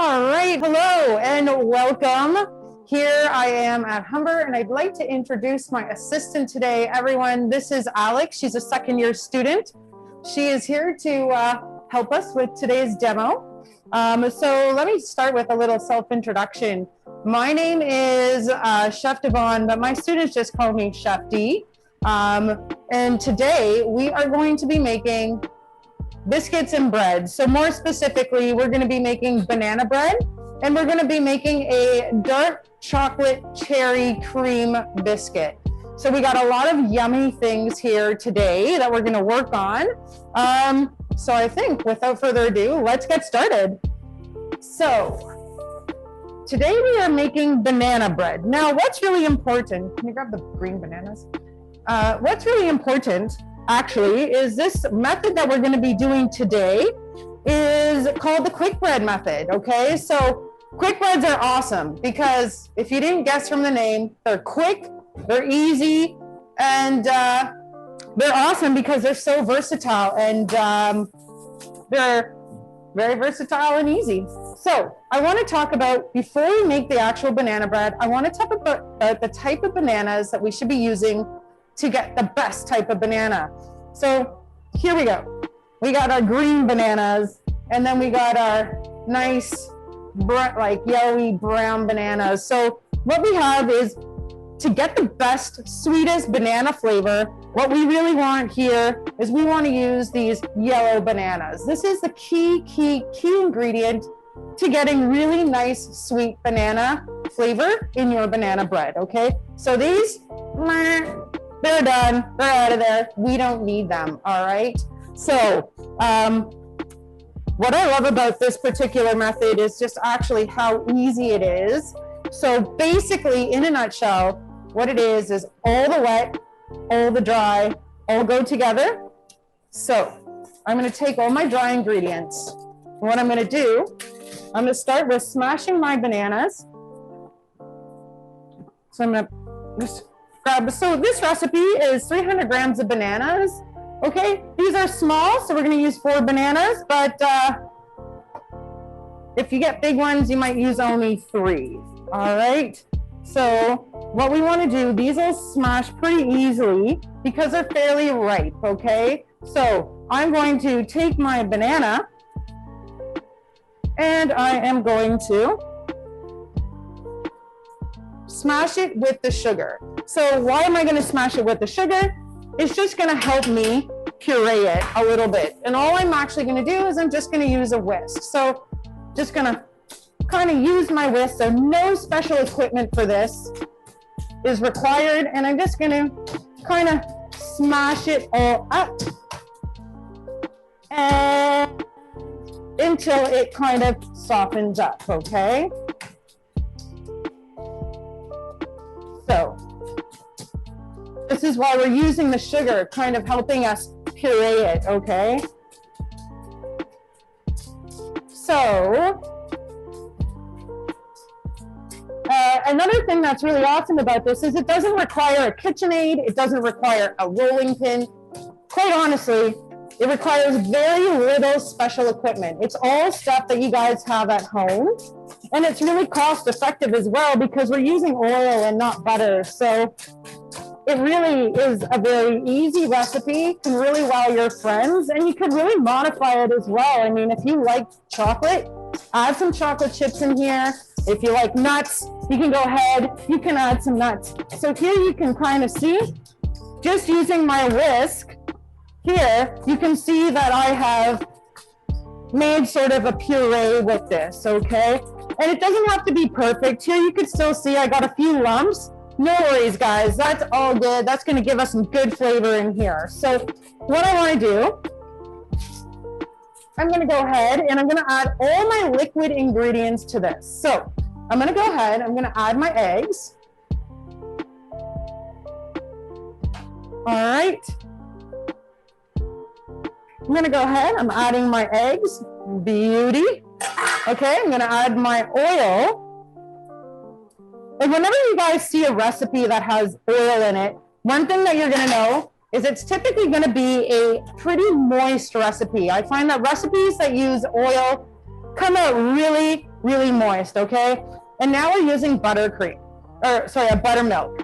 All right, hello and welcome. Here I am at Humber, and I'd like to introduce my assistant today, everyone. This is Alex. She's a second-year student. She is here to help us with today's demo. So let me start with a little self-introduction. My name is Chef Devon, but my students just call me Chef D. And today we are going to be making biscuits and bread. So more specifically, we're going to be making banana bread, and we're going to be making a dark chocolate cherry cream biscuit. So we got a lot of yummy things here today that we're going to work on. So I think without further ado, let's get started. So today we are making banana bread. Now, what's really important, can you grab the green bananas? What's really important actually is this method that we're going to be doing today is called the quick bread method. Okay, so quick breads are awesome because if you didn't guess from the name, they're quick, they're easy, and they're awesome because they're so versatile, and they're very versatile and easy. So I want to talk about, before we make the actual banana bread, I want to talk about the type of bananas that we should be using to get the best type of banana. So here we go. We got our green bananas, and then we got our nice like yellowy brown bananas. So what we have is, to get the best, sweetest banana flavor, what we really want here is we want to use these yellow bananas. This is the key ingredient to getting really nice, sweet banana flavor in your banana bread, okay? So these, they're done, they're out of there. We don't need them, all right? So what I love about this particular method is just actually how easy it is. So basically, in a nutshell, what it is all the wet, all the dry, all go together. So I'm gonna take all my dry ingredients. What I'm gonna do, I'm gonna start with smashing my bananas. So I'm gonna just so this recipe is 300 grams of bananas. Okay, these are small, so we're going to use 4 bananas, but if you get big ones, you might use only 3. All right, so what we want to do, these will smash pretty easily because they're fairly ripe. Okay, so I'm going to take my banana and I am going to smash it with the sugar. So why am I going to smash it with the sugar? It's just going to help me puree it a little bit. And all I'm actually going to do is I'm just going to use a whisk. So just going to kind of use my whisk. So no special equipment for this is required. And I'm just going to kind of smash it all up and until it kind of softens up, okay? So this is why we're using the sugar, kind of helping us puree it, okay? So another thing that's really awesome about this is it doesn't require a KitchenAid, it doesn't require a rolling pin. Quite honestly, it requires very little special equipment. It's all stuff that you guys have at home. And it's really cost effective as well because we're using oil and not butter. So it really is a very easy recipe, can really wow your friends, and you can really modify it as well. I mean, if you like chocolate, add some chocolate chips in here. If you like nuts, you can go ahead, you can add some nuts. So here you can kind of see, just using my whisk, here you can see that I have made sort of a puree with this, okay? And it doesn't have to be perfect. Here you can still see I got a few lumps. No worries, guys, that's all good. That's gonna give us some good flavor in here. So what I wanna do, I'm gonna go ahead and I'm gonna add all my liquid ingredients to this. So I'm gonna go ahead, I'm gonna add my eggs. All right. I'm gonna go ahead, I'm adding my eggs, beauty. Okay, I'm gonna add my oil. And whenever you guys see a recipe that has oil in it, one thing that you're gonna know is it's typically gonna be a pretty moist recipe. I find that recipes that use oil come out really really moist, okay? And now we're using buttercream, or sorry, a buttermilk.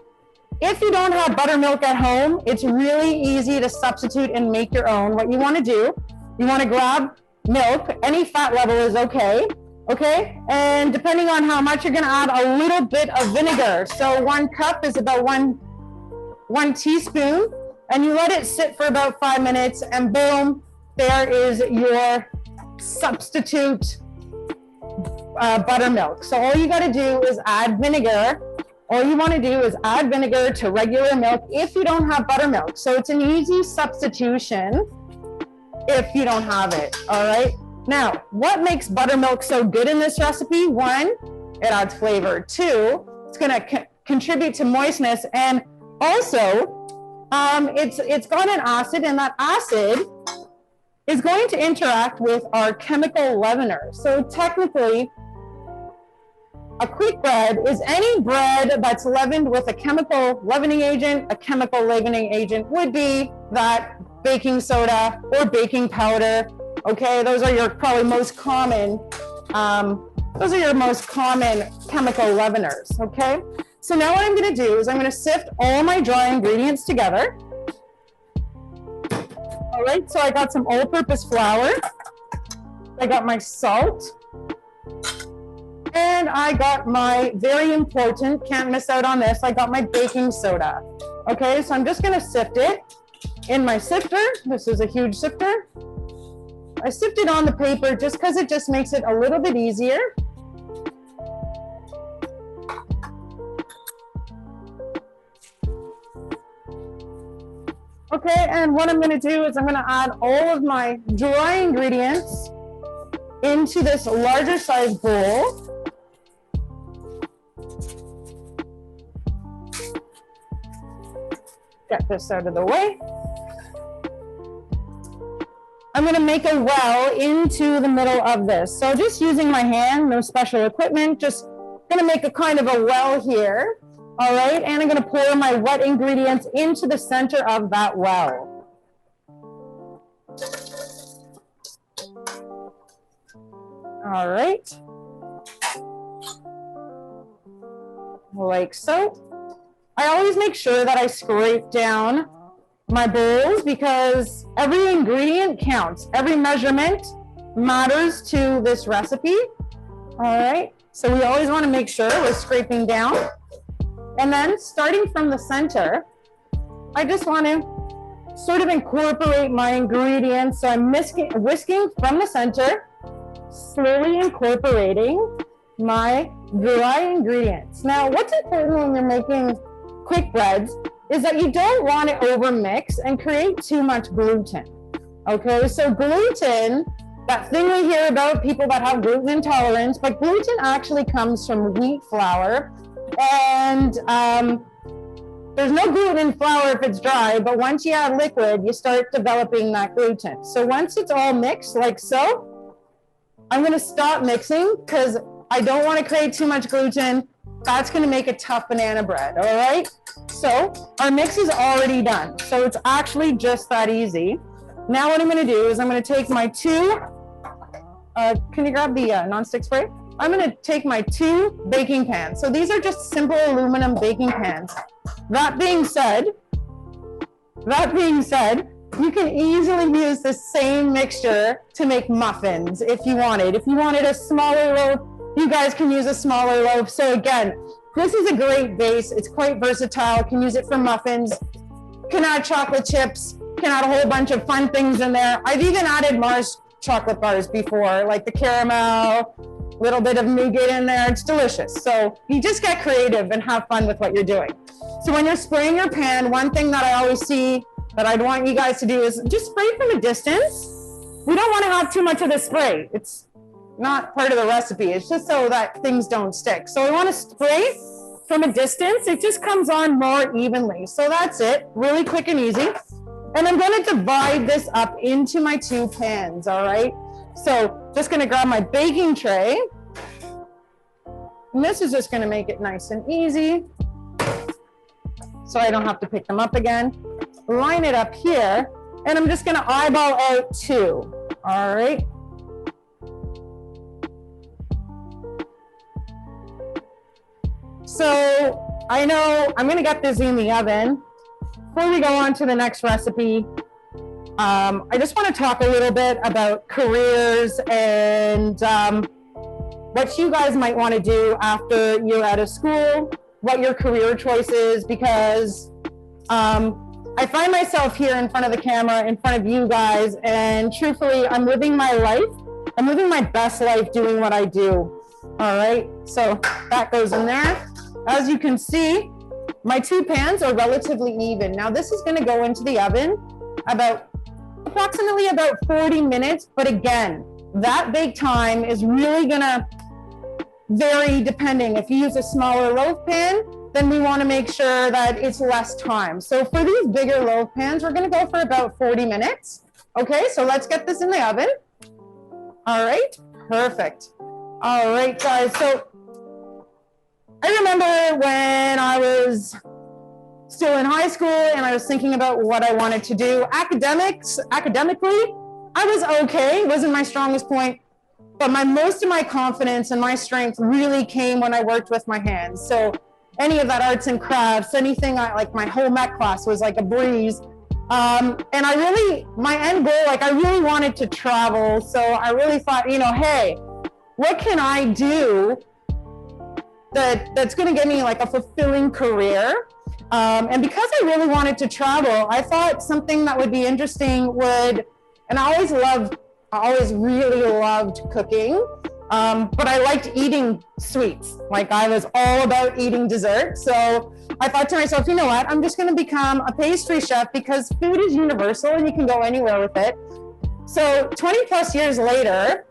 If you don't have buttermilk at home, it's really easy to substitute and make your own. What you want to do, you want to grab milk, any fat level is okay, okay? And depending on how much, you're going to add a little bit of vinegar. So 1 cup is about one teaspoon, and you let it sit for about 5 minutes, and boom, there is your substitute buttermilk. So all you got to do is add vinegar. All you want to do is add vinegar to regular milk if you don't have buttermilk. So it's an easy substitution if you don't have it, all right? Now, what makes buttermilk so good in this recipe? 1, it adds flavor. 2, it's going to contribute to moistness, and also it's got an acid, and that acid is going to interact with our chemical leavener. So technically, a quick bread is any bread that's leavened with a chemical leavening agent. A chemical leavening agent would be that baking soda or baking powder. Okay, those are your probably most common, those are your most common chemical leaveners, okay? So now what I'm gonna do is I'm gonna sift all my dry ingredients together. All right, so I got some all-purpose flour. I got my salt. And I got my, very important, can't miss out on this, I got my baking soda. Okay, so I'm just gonna sift it in my sifter. This is a huge sifter. I sift it on the paper just because it just makes it a little bit easier. Okay, and what I'm gonna do is I'm gonna add all of my dry ingredients into this larger size bowl. Get this out of the way. I'm going to make a well into the middle of this. So just using my hand, no special equipment, just going to make a kind of a well here. All right, and I'm going to pour my wet ingredients into the center of that well. All right. Like so. I always make sure that I scrape down my bowls because every ingredient counts. Every measurement matters to this recipe. All right, so we always want to make sure we're scraping down. And then starting from the center, I just want to sort of incorporate my ingredients. So I'm whisking from the center, slowly incorporating my dry ingredients. Now, what's important when you're making quick breads is that you don't want to overmix and create too much gluten. Okay, so gluten, that thing we hear about people that have gluten intolerance, but gluten actually comes from wheat flour, and there's no gluten in flour if it's dry, but once you add liquid, you start developing that gluten. So once it's all mixed like so, I'm going to stop mixing because I don't want to create too much gluten. That's going to make a tough banana bread, all right? So our mix is already done. So it's actually just that easy. Now what I'm going to do is I'm going to take my can you grab the nonstick spray? I'm going to take my 2 baking pans. So these are just simple aluminum baking pans. That being said, you can easily use the same mixture to make muffins if you wanted. If you wanted a smaller loaf, you guys can use a smaller loaf. So again, this is a great base. It's quite versatile. Can use it for muffins. Can add chocolate chips. Can add a whole bunch of fun things in there. I've even added Mars chocolate bars before, like the caramel, little bit of nougat in there. It's delicious. So you just get creative and have fun with what you're doing. So when you're spraying your pan, one thing that I always see that I'd want you guys to do is just spray from a distance. We don't want to have too much of the spray. It's not part of the recipe. It's just so that things don't stick. So we want to spray from a distance. It just comes on more evenly. So that's it. Really quick and easy. And I'm going to divide this up into my 2 pans, all right? So just going to grab my baking tray. And this is just going to make it nice and easy, so I don't have to pick them up again. Line it up here, and I'm just going to eyeball out 2, all right? So I know I'm gonna get this in the oven. Before we go on to the next recipe, I just want to talk a little bit about careers and what you guys might want to do after you're out of school, what your career choice is, because I find myself here in front of the camera, in front of you guys, and truthfully, I'm living my life. I'm living my best life doing what I do. All right, so that goes in there. As you can see, my two pans are relatively even. Now this is going to go into the oven approximately about 40 minutes, but again, that bake time is really going to vary depending. If you use a smaller loaf pan, then we want to make sure that it's less time. So for these bigger loaf pans, we're going to go for about 40 minutes. Okay, so let's get this in the oven. All right, perfect. All right, guys, so I remember when I was still in high school and I was thinking about what I wanted to do. Academically, I was okay. It wasn't my strongest point, but most of my confidence and my strength really came when I worked with my hands. So any of that arts and crafts, anything like my home ec class was like a breeze. And my end goal, like I really wanted to travel. So I really thought, hey, what can I do that's going to give me like a fulfilling career? And because I really wanted to travel, I thought something that would be interesting and I always really loved cooking, but I liked eating sweets. Like I was all about eating dessert. So I thought to myself, you know what, I'm just going to become a pastry chef because food is universal and you can go anywhere with it. So 20 plus years later,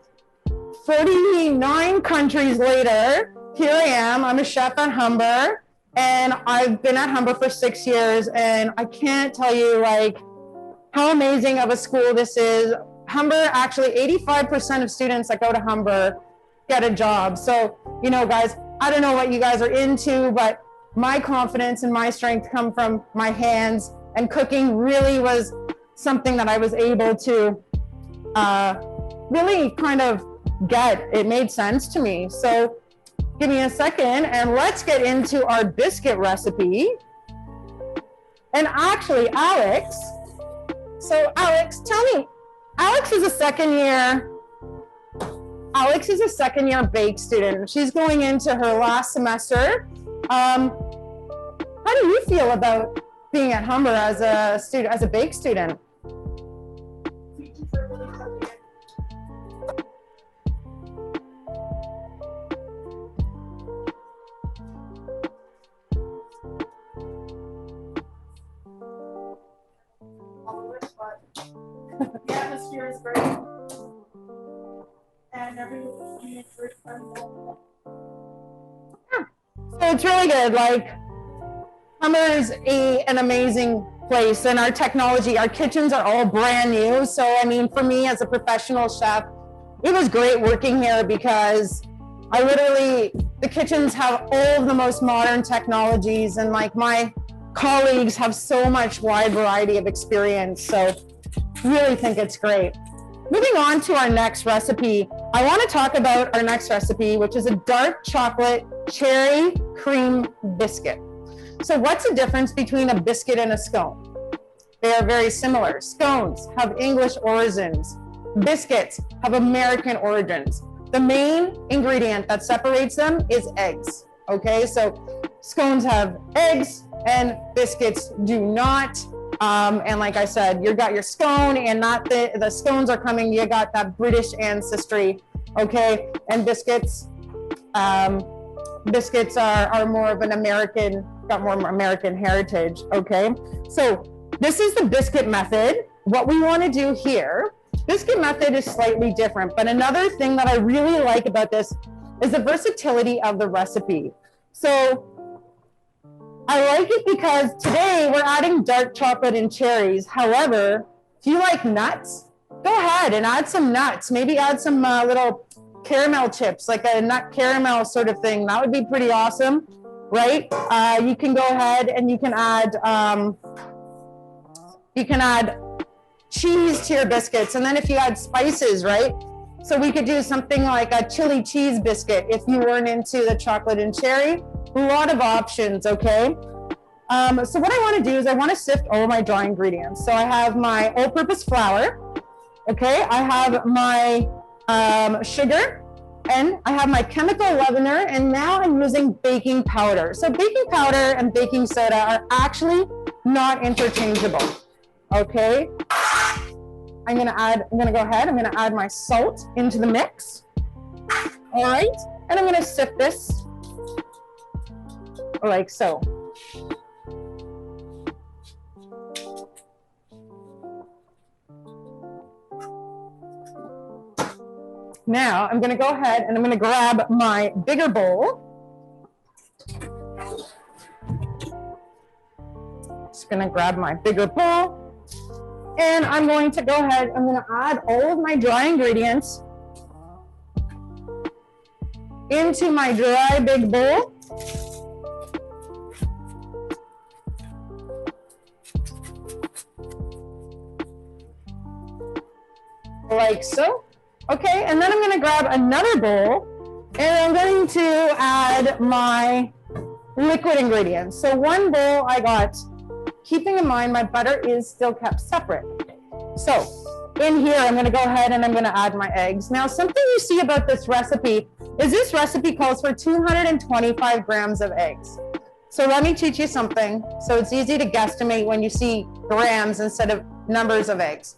49 countries later, here I am. I'm a chef at Humber. And I've been at Humber for 6 years, and I can't tell you like how amazing of a school this is. Humber, actually 85% of students that go to Humber get a job. So, guys, I don't know what you guys are into, but my confidence and my strength come from my hands, and cooking really was something that I was able to really kind of get. It made sense to me. So give me a second and let's get into our biscuit recipe. And actually, Alex, tell me, Alex is a second year bake student. She's going into her last semester. How do you feel about being at Humber as a bake student? The atmosphere is great, and everyone is very friendly. So it's really good. Like Humber is an amazing place, and our technology, our kitchens are all brand new. So I mean, for me as a professional chef, it was great working here because the kitchens have all of the most modern technologies, and like my colleagues have so much wide variety of experience. So really think it's great. Moving on to our next recipe, I want to talk about our next recipe, which is a dark chocolate cherry cream biscuit. So what's the difference between a biscuit and a scone? They are very similar. Scones have English origins. Biscuits have American origins. The main ingredient that separates them is eggs. Okay, so scones have eggs and biscuits do not. And like I said, you got your scone and not the scones are coming, you got that British ancestry, okay? And biscuits are more of an got more American heritage, okay? So this is the biscuit method. What we want to do here, biscuit method is slightly different, but another thing that I really like about this is the versatility of the recipe. So I like it because today we're adding dark chocolate and cherries. However, if you like nuts, go ahead and add some nuts. Maybe add some little caramel chips, like a nut caramel sort of thing. That would be pretty awesome, right? You can go ahead and you can add cheese to your biscuits. And then if you add spices, right? So we could do something like a chili cheese biscuit if you weren't into the chocolate and cherry. A lot of options, okay? So what I want to do is I want to sift all my dry ingredients. So I have my all-purpose flour, okay? I have my sugar, and I have my chemical leavener, and now I'm using baking powder. So baking powder and baking soda are actually not interchangeable, okay? I'm gonna go ahead, I'm gonna add my salt into the mix. All right, and I'm gonna sift this like so. Now I'm gonna go ahead and I'm gonna grab my bigger bowl. Just gonna grab my bigger bowl. And I'm going to go ahead, I'm gonna add all of my dry ingredients into my dry big bowl. Like so. Okay, and then I'm gonna grab another bowl and I'm going to add my liquid ingredients. So one bowl I got, keeping in mind my butter is still kept separate. So in here, I'm gonna go ahead and I'm gonna add my eggs. Now, something you see about this recipe is this recipe calls for 225 grams of eggs. So let me teach you something. So it's easy to guesstimate when you see grams instead of numbers of eggs.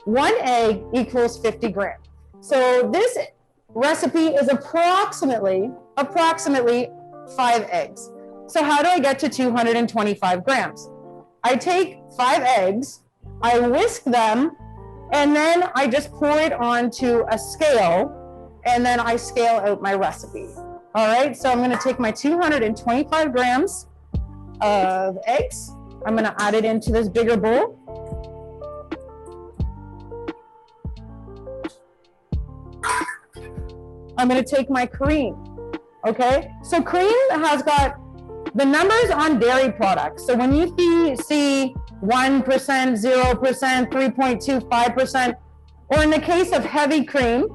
One egg equals 50 grams. So this recipe is approximately 5 eggs. So how do I get to 225 grams? I take 5 eggs, I whisk them, and then I just pour it onto a scale, and then I scale out my recipe. All right, so I'm gonna take my 225 grams of eggs, I'm gonna add it into this bigger bowl. I'm gonna take my cream, okay? So cream has got the numbers on dairy products. So when you see 1%, 0%, 3.25%, or in the case of heavy cream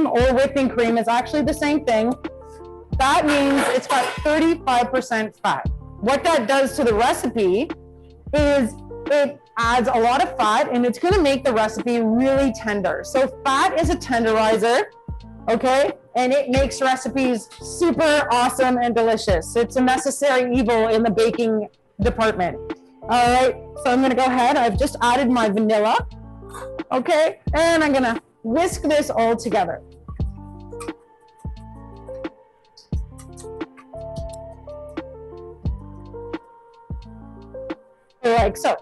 or whipping cream is actually the same thing. That means it's got 35% fat. What that does to the recipe is it adds a lot of fat and it's gonna make the recipe really tender. So fat is a tenderizer, okay? And it makes recipes super awesome and delicious. It's a necessary evil in the baking department. All right, so I'm gonna go ahead. I've just added my vanilla, okay? And I'm gonna whisk this all together. Like so.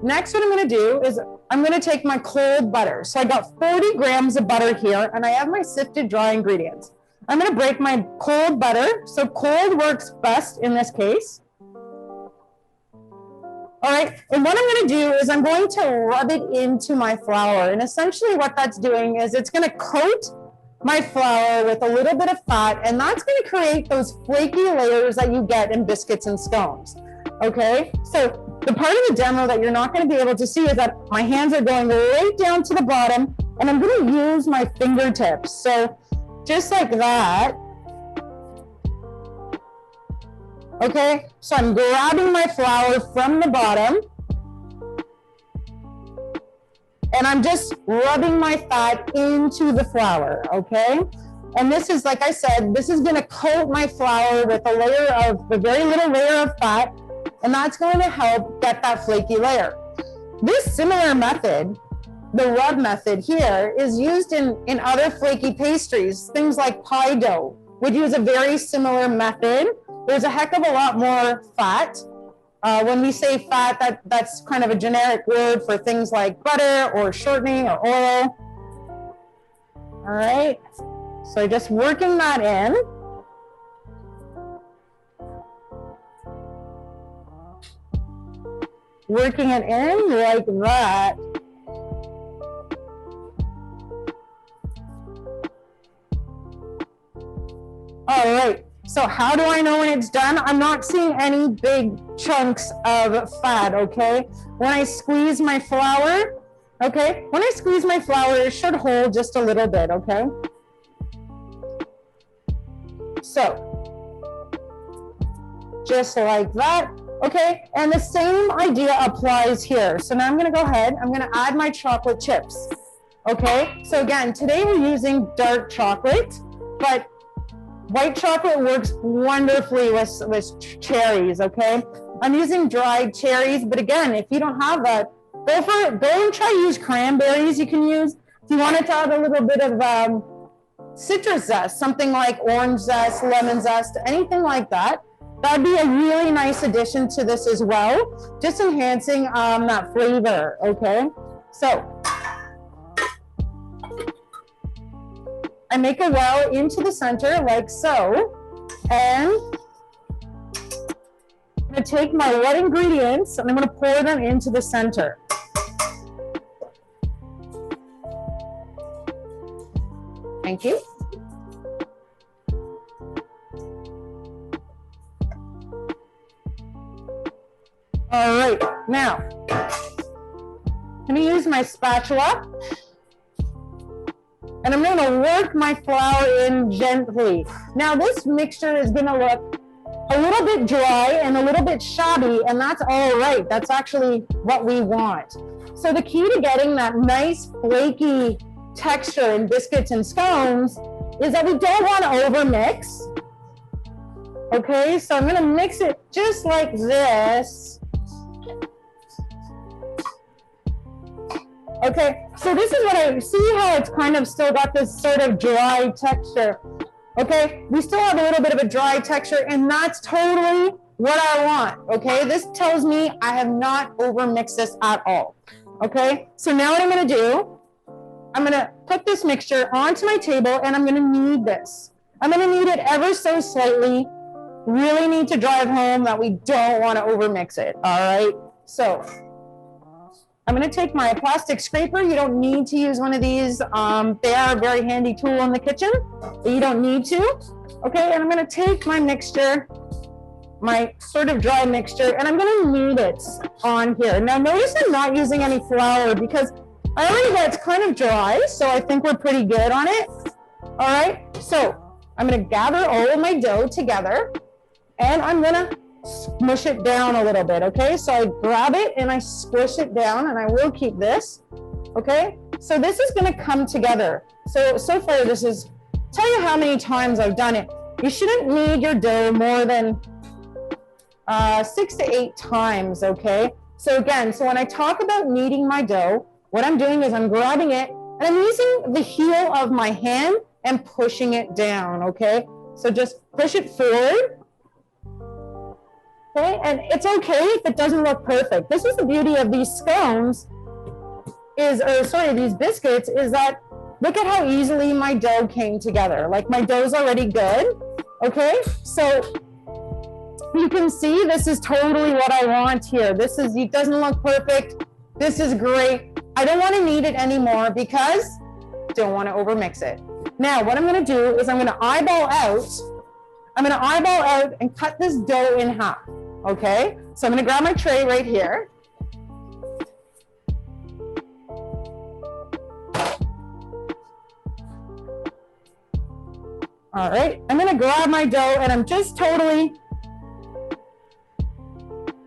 Next, what I'm gonna do is I'm gonna take my cold butter. So I got 40 grams of butter here and I have my sifted dry ingredients. I'm gonna break my cold butter. So cold works best in this case. All right, and what I'm gonna do is I'm going to rub it into my flour. And essentially what that's doing is it's gonna coat my flour with a little bit of fat, and that's gonna create those flaky layers that you get in biscuits and scones, okay? So the part of the demo that you're not gonna be able to see is that my hands are going right down to the bottom, and I'm gonna use my fingertips. So just like that. Okay, so I'm grabbing my flour from the bottom and I'm just rubbing my fat into the flour, okay? And this is, like I said, this is gonna coat my flour with a layer of, a very little layer of fat, and that's going to help get that flaky layer. This similar method, the rub method here, is used in other flaky pastries. Things like pie dough would use a very similar method. There's a heck of a lot more fat. When we say fat, that's kind of a generic word for things like butter or shortening or oil. All right, so just working that in. Working it in like that. All right. So how do I know when it's done? I'm not seeing any big chunks of fat, okay? When I squeeze my flour, okay? When I squeeze my flour, it should hold just a little bit, okay? So just like that. Okay, and the same idea applies here. So now I'm gonna go ahead, I'm gonna add my chocolate chips. Okay, so again, today we're using dark chocolate, but white chocolate works wonderfully with cherries, okay? I'm using dried cherries, but again, if you don't have that, go for it. Go and try to use cranberries you can use. If you wanted to add a little bit of citrus zest, something like orange zest, lemon zest, anything like that, that'd be a really nice addition to this as well, just enhancing that flavor, okay? So, I make a well into the center like so, and I'm gonna take my wet ingredients and I'm gonna pour them into the center. Thank you. All right, now, I'm gonna use my spatula and I'm gonna work my flour in gently. Now this mixture is gonna look a little bit dry and a little bit shabby, and that's all right. That's actually what we want. So the key to getting that nice flaky texture in biscuits and scones is that we don't want to overmix. Okay, so I'm gonna mix it just like this. Okay, so this is what I see, how it's kind of still got this sort of dry texture. Okay, we still have a little bit of a dry texture, and that's totally what I want. Okay, this tells me I have not overmixed this at all. Okay, so now what I'm gonna do, I'm gonna put this mixture onto my table and I'm gonna knead this. I'm gonna knead it ever so slightly. Really need to drive home that we don't want to overmix it. All right, so I'm gonna take my plastic scraper. You don't need to use one of these. They are a very handy tool in the kitchen, but you don't need to. Okay, and I'm gonna take my mixture, my sort of dry mixture, and I'm gonna knead it on here. Now notice I'm not using any flour because I already got it's kind of dry, so I think we're pretty good on it. All right, so I'm gonna gather all of my dough together and I'm gonna smush it down a little bit, okay? So I grab it and I squish it down, and I will keep this, okay? So this is gonna come together. So far this is, tell you how many times I've done it. You shouldn't knead your dough more than 6 to 8 times, okay? So again, so when I talk about kneading my dough, what I'm doing is I'm grabbing it and I'm using the heel of my hand and pushing it down, okay? So just push it forward. Okay, and it's okay if it doesn't look perfect. This is the beauty of these scones these biscuits, is that look at how easily my dough came together. Like my dough's already good, okay? So you can see this is totally what I want here. It doesn't look perfect. This is great. I don't want to knead it anymore because I don't want to overmix it. Now, what I'm going to do is I'm going to eyeball out and cut this dough in half. Okay, so I'm gonna grab my tray right here. All right, I'm gonna grab my dough and I'm just totally,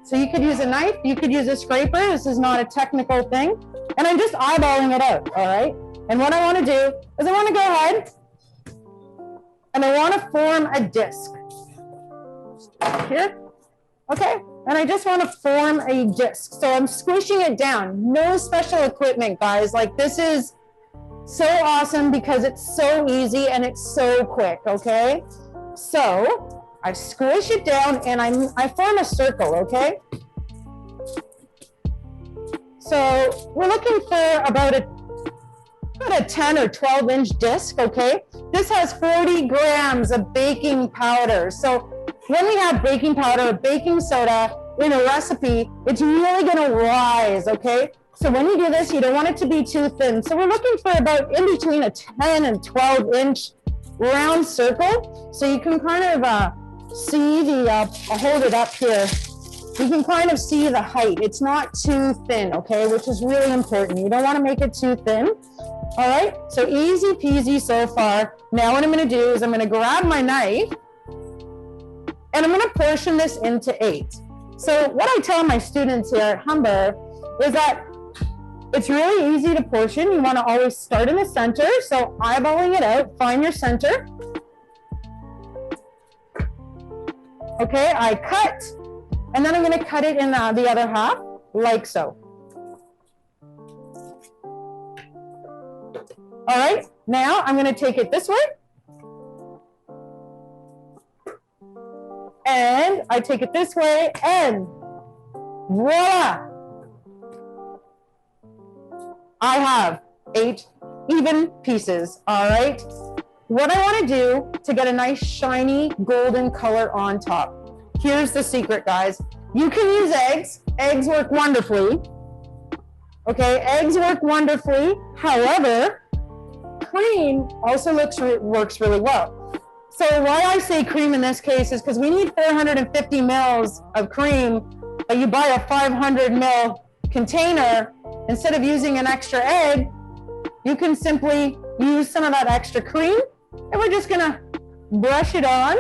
so you could use a knife, you could use a scraper, this is not a technical thing, and I'm just eyeballing it out, all right? And what I wanna do is I wanna go ahead and I wanna form a disc. Here. Okay, and I just want to form a disc. So I'm squishing it down. No special equipment, guys. Like this is so awesome because it's so easy and it's so quick, okay? So I squish it down and I form a circle, okay? So we're looking for about a 10 or 12 inch disc, okay? This has 40 grams of baking powder. So when we have baking powder or baking soda in a recipe, it's really gonna rise, okay? So when you do this, you don't want it to be too thin. So we're looking for about in between a 10 and 12 inch round circle. So you can kind of see the, I'll hold it up here. You can kind of see the height. It's not too thin, okay? Which is really important. You don't wanna make it too thin. All right, so easy peasy so far. Now what I'm gonna do is I'm gonna grab my knife And I'm gonna portion this into 8. So what I tell my students here at Humber is that it's really easy to portion. You wanna always start in the center. So eyeballing it out, find your center. Okay, I cut, and then I'm gonna cut it in the other half, like so. All right, now I'm gonna take it this way. And I take it this way, and voila! I have 8 even pieces, all right? What I wanna do to get a nice shiny golden color on top. Here's the secret, guys. You can use eggs. Eggs work wonderfully. Okay, eggs work wonderfully. However, cream also works really well. So why I say cream in this case is because we need 450 mils of cream, but you buy a 500 mil container. Instead of using an extra egg, you can simply use some of that extra cream, and we're just gonna brush it on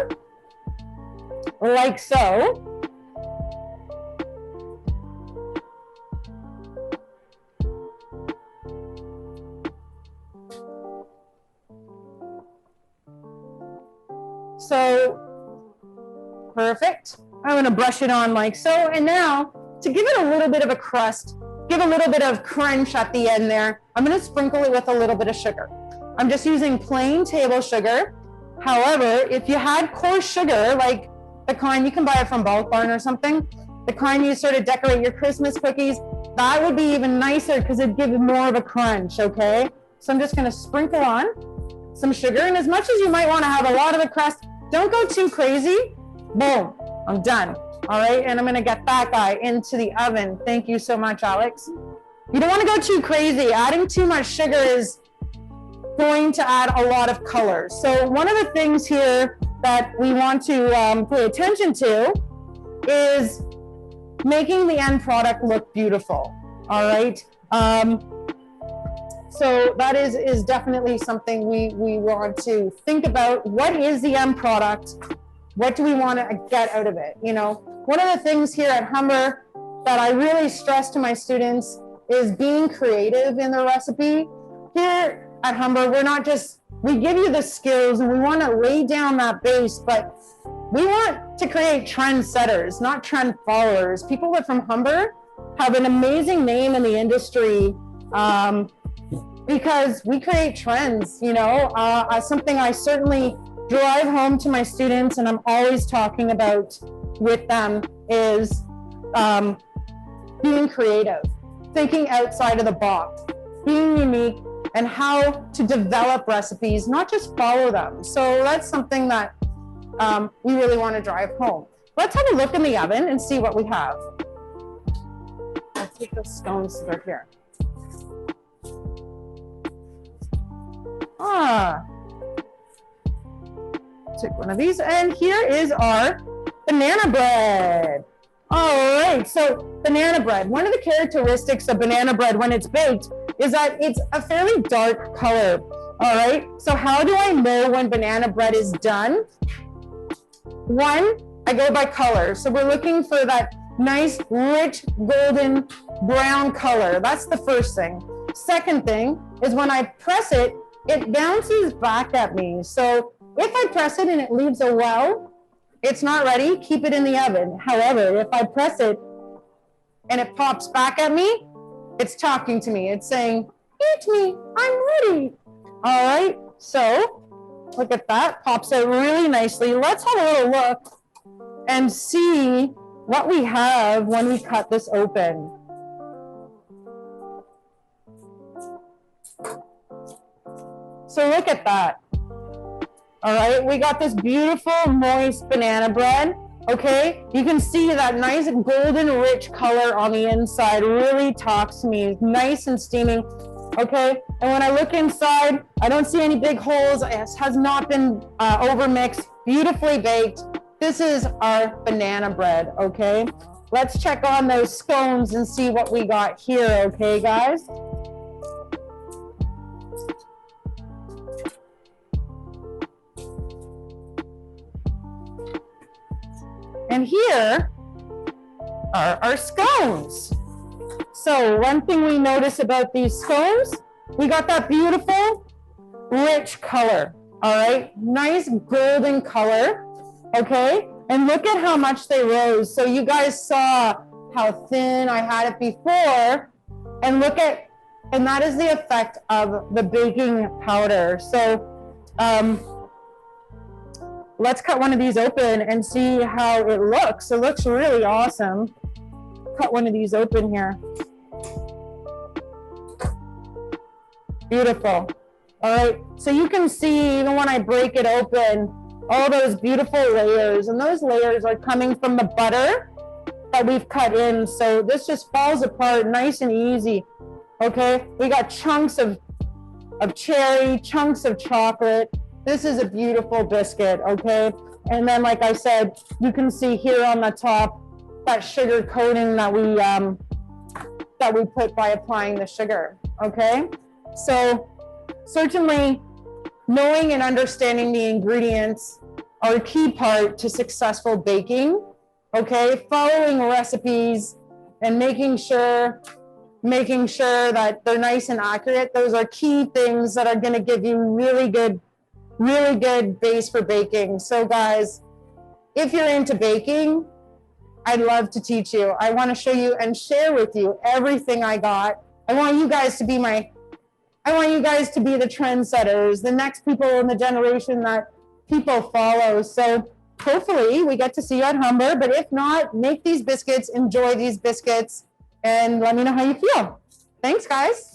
like so. So, perfect. I'm gonna brush it on like so. And now, to give it a little bit of a crust, give a little bit of crunch at the end there, I'm gonna sprinkle it with a little bit of sugar. I'm just using plain table sugar. However, if you had coarse sugar, like the kind, you can buy it from Bulk Barn or something, the kind you sort of decorate your Christmas cookies, that would be even nicer because it'd give more of a crunch, okay? So I'm just gonna sprinkle on some sugar, and as much as you might wanna have a lot of the crust, don't go too crazy. Boom, I'm done. All right, and I'm gonna get that guy into the oven. Thank you so much, Alex. You don't wanna go too crazy. Adding too much sugar is going to add a lot of color. So one of the things here that we want to pay attention to is making the end product look beautiful, all right? So that is definitely something we want to think about. What is the end product? What do we want to get out of it? You know, one of the things here at Humber that I really stress to my students is being creative in the recipe. Here at Humber, we're not just, we give you the skills and we want to lay down that base, but we want to create trendsetters, not trend followers. People that from Humber have an amazing name in the industry because we create trends, you know. Something I certainly drive home to my students and I'm always talking about with them is being creative, thinking outside of the box, being unique, and how to develop recipes, not just follow them. So that's something that we really want to drive home. Let's have a look in the oven and see what we have. Let's take the scones that are here. Take one of these, and here is our banana bread. All right, so banana bread. One of the characteristics of banana bread when it's baked is that it's a fairly dark color. All right, so how do I know when banana bread is done? One, I go by color. So we're looking for that nice, rich, golden brown color. That's the first thing. Second thing is when I press it, it bounces back at me. So if I press it and it leaves a well, it's not ready, keep it in the oven. However, if I press it and it pops back at me, it's talking to me. It's saying, eat me, I'm ready. All right, so look at that, pops out really nicely. Let's have a little look and see what we have when we cut this open. So look at that. All right, we got this beautiful, moist banana bread, okay? You can see that nice golden rich color on the inside really talks to me, nice and steaming, okay? And when I look inside, I don't see any big holes. It has not been overmixed, beautifully baked. This is our banana bread, okay? Let's check on those scones and see what we got here, okay, guys? And here are our scones. So one thing we notice about these scones, we got that beautiful, rich color, all right? Nice golden color, okay? And look at how much they rose. So you guys saw how thin I had it before, and look at, and that is the effect of the baking powder. So let's cut one of these open and see how it looks. It looks really awesome. Cut one of these open here. Beautiful. All right, so you can see even when I break it open, all those beautiful layers, and those layers are coming from the butter that we've cut in. So this just falls apart nice and easy. Okay, we got chunks of cherry, chunks of chocolate. This is a beautiful biscuit, okay? And then, like I said, you can see here on the top that sugar coating that we put by applying the sugar, okay? So certainly knowing and understanding the ingredients are a key part to successful baking, okay? Following recipes and making sure that they're nice and accurate. Those are key things that are gonna give you really good base for baking. So guys, if you're into baking, I'd love to teach you. I wanna show you and share with you everything I got. I want you guys to be the trendsetters, the next people in the generation that people follow. So hopefully we get to see you at Humber, but if not, make these biscuits, enjoy these biscuits, and let me know how you feel. Thanks, guys.